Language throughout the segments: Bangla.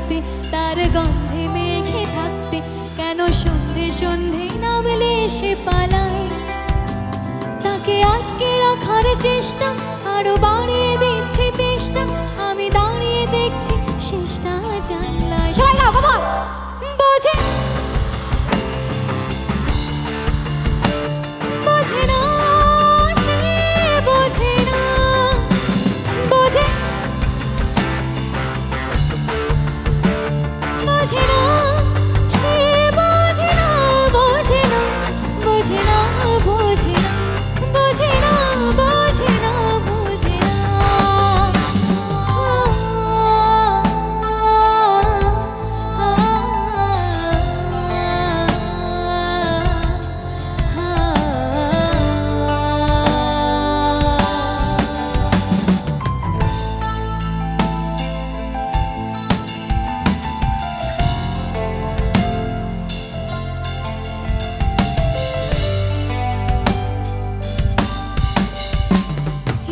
থাকতে, তার গন্ধে মেঘে থাকতে, কেন সন্ধে সন্ধে নামলে সে পালায়। তাকে আটকে রাখার চেষ্টা আরো বাড়িয়ে দিচ্ছে তেষ্টা, আমি দাঁড়িয়ে দেখছি শেষটা জানলায়। সবাই গাও, come on! বোঝে বোঝে না সে, বোঝে না, বোঝে বোঝে না সে, বোঝে না, বোঝে না, বোঝে না, বোঝে না, বোঝে না, বোঝে না, বোঝে না।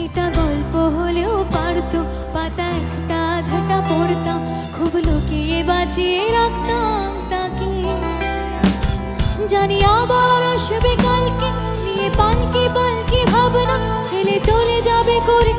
এটা গল্প হলেও পারতো, পাতা একটা আধাটা পড়তাম, খুব লুকিয়ে বাঁচিয়ে রাখতাম তাকে। জানি আবার আসবে কালকে, নিয়ে পালকি পালকি ভাবনা, ফেলে চলে যাবে করে